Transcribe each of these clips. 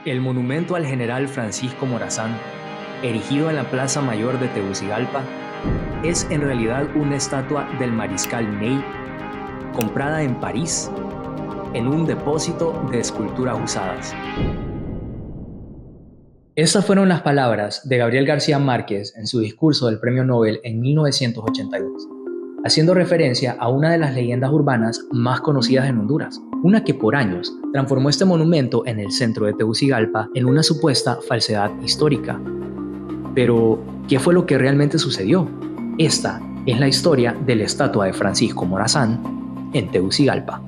El monumento al general Francisco Morazán, erigido en la Plaza Mayor de Tegucigalpa, es en realidad una estatua del mariscal Ney, comprada en París, en un depósito de esculturas usadas. Estas fueron las palabras de Gabriel García Márquez en su discurso del Premio Nobel en 1982, haciendo referencia a una de las leyendas urbanas más conocidas en Honduras, una que por años transformó este monumento en el centro de Tegucigalpa en una supuesta falsedad histórica. Pero, ¿qué fue lo que realmente sucedió? Esta es la historia de la estatua de Francisco Morazán en Tegucigalpa.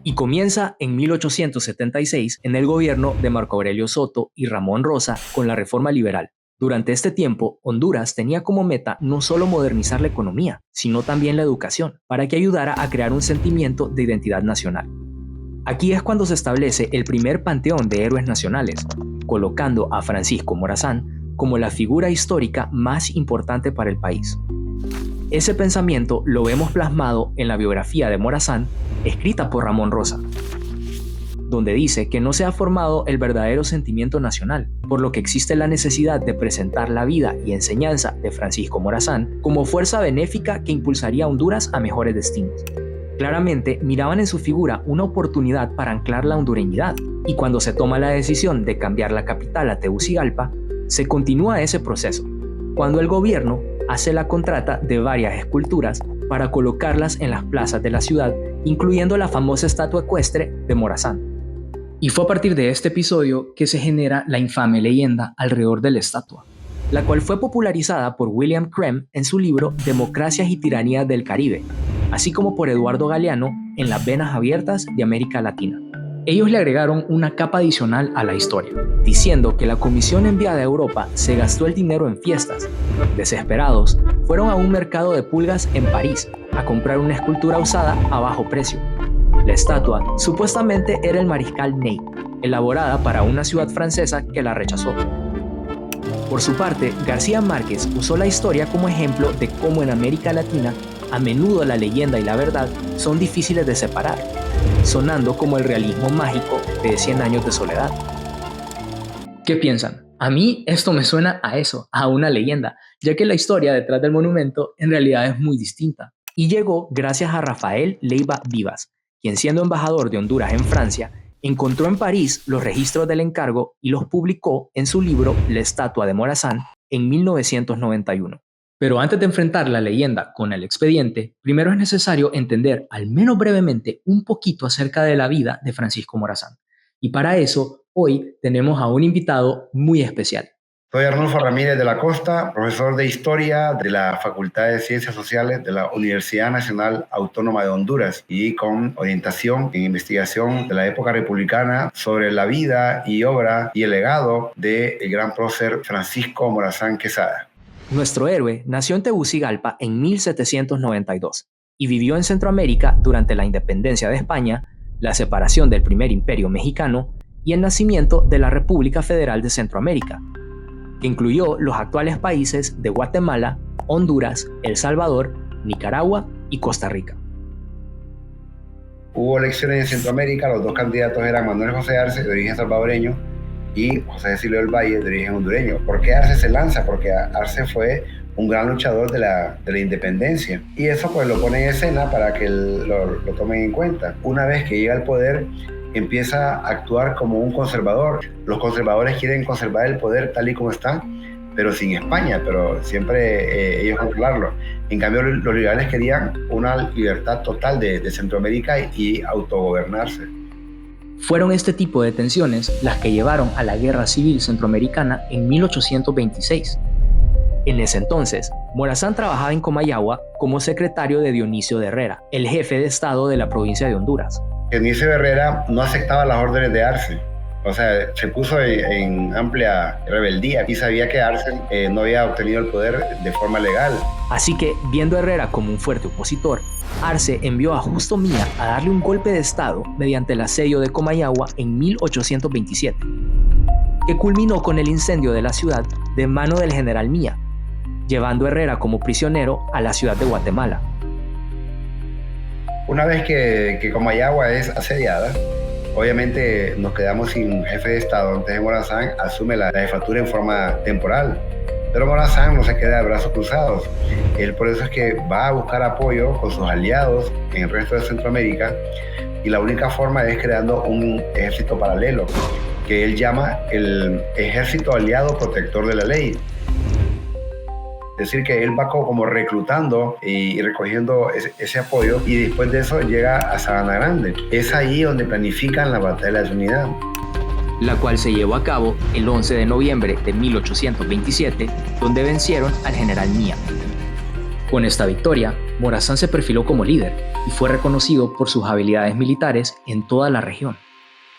Y comienza en 1876 en el gobierno de Marco Aurelio Soto y Ramón Rosa con la Reforma Liberal. Durante este tiempo, Honduras tenía como meta no solo modernizar la economía, sino también la educación, para que ayudara a crear un sentimiento de identidad nacional. Aquí es cuando se establece el primer panteón de héroes nacionales, colocando a Francisco Morazán como la figura histórica más importante para el país. Ese pensamiento lo vemos plasmado en la biografía de Morazán, escrita por Ramón Rosa, donde dice que no se ha formado el verdadero sentimiento nacional, por lo que existe la necesidad de presentar la vida y enseñanza de Francisco Morazán como fuerza benéfica que impulsaría a Honduras a mejores destinos. Claramente miraban en su figura una oportunidad para anclar la hondureñidad, y cuando se toma la decisión de cambiar la capital a Tegucigalpa, se continúa ese proceso, cuando el gobierno hace la contrata de varias esculturas para colocarlas en las plazas de la ciudad, incluyendo la famosa estatua ecuestre de Morazán. Y fue a partir de este episodio que se genera la infame leyenda alrededor de la estatua, la cual fue popularizada por William Craig en su libro Democracias y Tiranías del Caribe, así como por Eduardo Galeano en Las Venas Abiertas de América Latina. Ellos le agregaron una capa adicional a la historia, diciendo que la comisión enviada a Europa se gastó el dinero en fiestas. Desesperados, fueron a un mercado de pulgas en París a comprar una escultura usada a bajo precio. La estatua supuestamente era el mariscal Ney, elaborada para una ciudad francesa que la rechazó. Por su parte, García Márquez usó la historia como ejemplo de cómo en América Latina a menudo la leyenda y la verdad son difíciles de separar, sonando como el realismo mágico de 100 años de soledad. ¿Qué piensan? A mí esto me suena a eso, a una leyenda, ya que la historia detrás del monumento en realidad es muy distinta. Y llegó gracias a Rafael Leiva Vivas, quien siendo embajador de Honduras en Francia, encontró en París los registros del encargo y los publicó en su libro La estatua de Morazán en 1991. Pero antes de enfrentar la leyenda con el expediente, primero es necesario entender, al menos brevemente, un poquito acerca de la vida de Francisco Morazán. Y para eso, hoy tenemos a un invitado muy especial. Soy Arnulfo Ramírez de la Costa, profesor de Historia de la Facultad de Ciencias Sociales de la Universidad Nacional Autónoma de Honduras y con orientación en investigación de la época republicana sobre la vida y obra y el legado del gran prócer Francisco Morazán Quesada. Nuestro héroe nació en Tegucigalpa en 1792 y vivió en Centroamérica durante la independencia de España, la separación del primer imperio mexicano y el nacimiento de la República Federal de Centroamérica, que incluyó los actuales países de Guatemala, Honduras, El Salvador, Nicaragua y Costa Rica. Hubo elecciones en Centroamérica, los dos candidatos eran Manuel José Arce, de origen salvadoreño, y José Cecilio del Valle, de origen hondureño. ¿Por qué Arce se lanza? Porque Arce fue un gran luchador de la independencia. Y eso pues lo pone en escena para que lo tomen en cuenta. Una vez que llega al poder, empieza a actuar como un conservador. Los conservadores quieren conservar el poder tal y como está, pero sin España, pero siempre ellos controlarlo. En cambio, los liberales querían una libertad total de Centroamérica y autogobernarse. Fueron este tipo de tensiones las que llevaron a la Guerra Civil Centroamericana en 1826. En ese entonces, Morazán trabajaba en Comayagua como secretario de Dionisio de Herrera, el jefe de Estado de la provincia de Honduras. Dionisio de Herrera no aceptaba las órdenes de Arce, o sea, se puso en amplia rebeldía y sabía que Arce no había obtenido el poder de forma legal. Así que, viendo a Herrera como un fuerte opositor, Arce envió a Justo Mía a darle un golpe de estado mediante el asedio de Comayagua en 1827, que culminó con el incendio de la ciudad de mano del general Mía, llevando a Herrera como prisionero a la ciudad de Guatemala. Una vez que Comayagua es asediada, obviamente nos quedamos sin jefe de Estado. Entonces Morazán asume la jefatura en forma temporal. Pero Morazán no se queda de brazos cruzados. Él por eso es que va a buscar apoyo con sus aliados en el resto de Centroamérica, y la única forma es creando un ejército paralelo que él llama el Ejército Aliado Protector de la Ley. Es decir, que él va como reclutando y recogiendo ese apoyo, y después de eso llega a Sabana Grande. Es allí donde planifican la Batalla de la Trinidad, la cual se llevó a cabo el 11 de noviembre de 1827, donde vencieron al general Mía. Con esta victoria, Morazán se perfiló como líder y fue reconocido por sus habilidades militares en toda la región.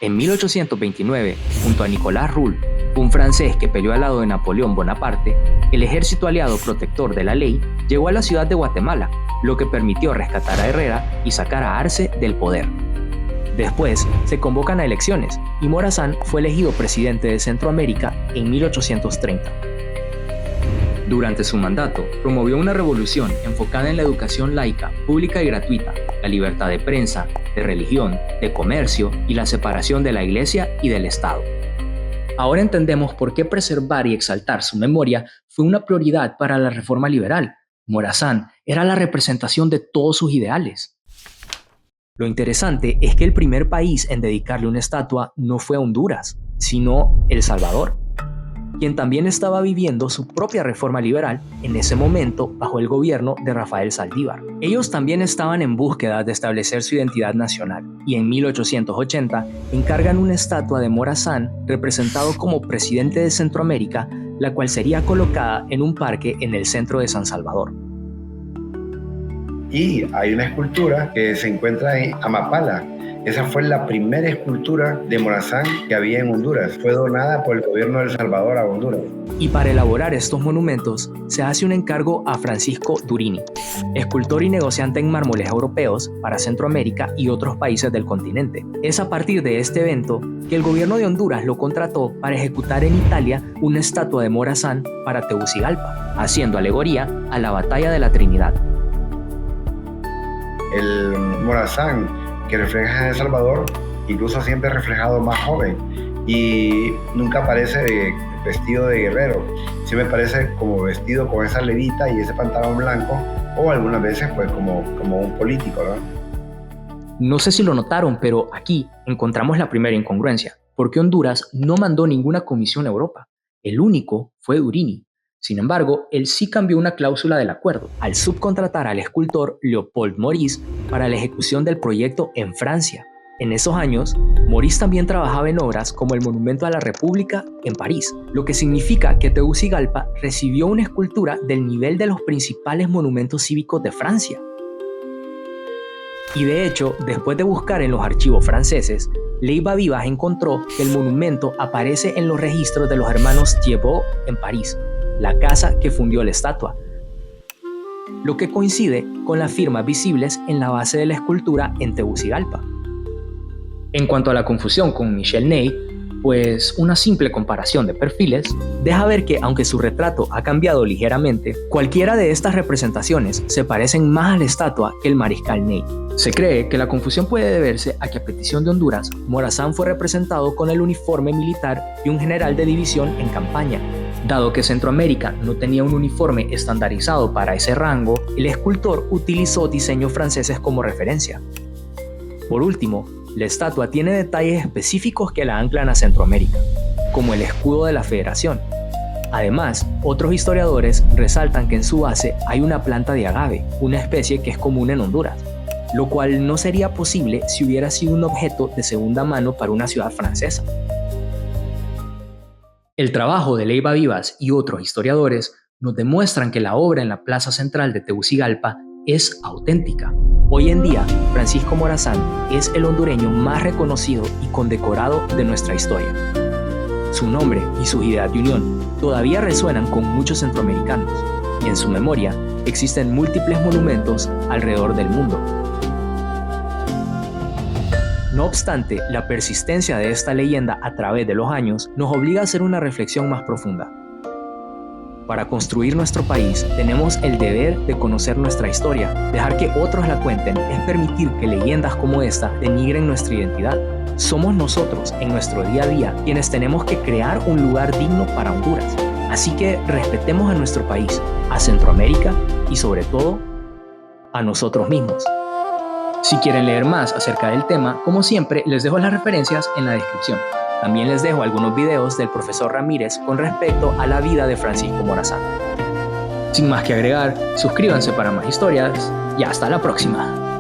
En 1829, junto a Nicolás Rull, un francés que peleó al lado de Napoleón Bonaparte, el Ejército Aliado Protector de la Ley llegó a la ciudad de Guatemala, lo que permitió rescatar a Herrera y sacar a Arce del poder. Después, se convocan a elecciones y Morazán fue elegido presidente de Centroamérica en 1830. Durante su mandato, promovió una revolución enfocada en la educación laica, pública y gratuita, la libertad de prensa, de religión, de comercio y la separación de la Iglesia y del Estado. Ahora entendemos por qué preservar y exaltar su memoria fue una prioridad para la reforma liberal. Morazán era la representación de todos sus ideales. Lo interesante es que el primer país en dedicarle una estatua no fue Honduras, sino El Salvador, quien también estaba viviendo su propia reforma liberal en ese momento bajo el gobierno de Rafael Saldívar. Ellos también estaban en búsqueda de establecer su identidad nacional y en 1880 encargan una estatua de Morazán representado como presidente de Centroamérica, la cual sería colocada en un parque en el centro de San Salvador. Y hay una escultura que se encuentra en Amapala. Esa fue la primera escultura de Morazán que había en Honduras. Fue donada por el gobierno de El Salvador a Honduras. Y para elaborar estos monumentos se hace un encargo a Francisco Durini, escultor y negociante en mármoles europeos para Centroamérica y otros países del continente. Es a partir de este evento que el gobierno de Honduras lo contrató para ejecutar en Italia una estatua de Morazán para Tegucigalpa, haciendo alegoría a la Batalla de la Trinidad. El Morazán que refleja en El Salvador, incluso siempre reflejado más joven, y nunca aparece vestido de guerrero, siempre parece como vestido con esa levita y ese pantalón blanco, o algunas veces pues como un político, ¿no? No sé si lo notaron, pero aquí encontramos la primera incongruencia, porque Honduras no mandó ninguna comisión a Europa. El único fue Durini. Sin embargo, él sí cambió una cláusula del acuerdo, al subcontratar al escultor Leopold Maurice para la ejecución del proyecto en Francia. En esos años, Maurice también trabajaba en obras como el Monumento a la República en París, lo que significa que Tegucigalpa recibió una escultura del nivel de los principales monumentos cívicos de Francia. Y de hecho, después de buscar en los archivos franceses, Leiva Vivas encontró que el monumento aparece en los registros de los hermanos Thiebaud en París, la casa que fundió la estatua, lo que coincide con las firmas visibles en la base de la escultura en Tegucigalpa. En cuanto a la confusión con Michel Ney, pues una simple comparación de perfiles deja ver que, aunque su retrato ha cambiado ligeramente, cualquiera de estas representaciones se parecen más a la estatua que el mariscal Ney. Se cree que la confusión puede deberse a que, a petición de Honduras, Morazán fue representado con el uniforme militar de un general de división en campaña. Dado que Centroamérica no tenía un uniforme estandarizado para ese rango, el escultor utilizó diseños franceses como referencia. Por último, la estatua tiene detalles específicos que la anclan a Centroamérica, como el escudo de la Federación. Además, otros historiadores resaltan que en su base hay una planta de agave, una especie que es común en Honduras, lo cual no sería posible si hubiera sido un objeto de segunda mano para una ciudad francesa. El trabajo de Leiva Vivas y otros historiadores nos demuestran que la obra en la plaza central de Tegucigalpa es auténtica. Hoy en día, Francisco Morazán es el hondureño más reconocido y condecorado de nuestra historia. Su nombre y sus ideas de unión todavía resuenan con muchos centroamericanos, y en su memoria existen múltiples monumentos alrededor del mundo. No obstante, la persistencia de esta leyenda a través de los años nos obliga a hacer una reflexión más profunda. Para construir nuestro país, tenemos el deber de conocer nuestra historia. Dejar que otros la cuenten es permitir que leyendas como esta denigren nuestra identidad. Somos nosotros, en nuestro día a día, quienes tenemos que crear un lugar digno para Honduras. Así que respetemos a nuestro país, a Centroamérica y sobre todo, a nosotros mismos. Si quieren leer más acerca del tema, como siempre, les dejo las referencias en la descripción. También les dejo algunos videos del profesor Ramírez con respecto a la vida de Francisco Morazán. Sin más que agregar, suscríbanse para más historias y hasta la próxima.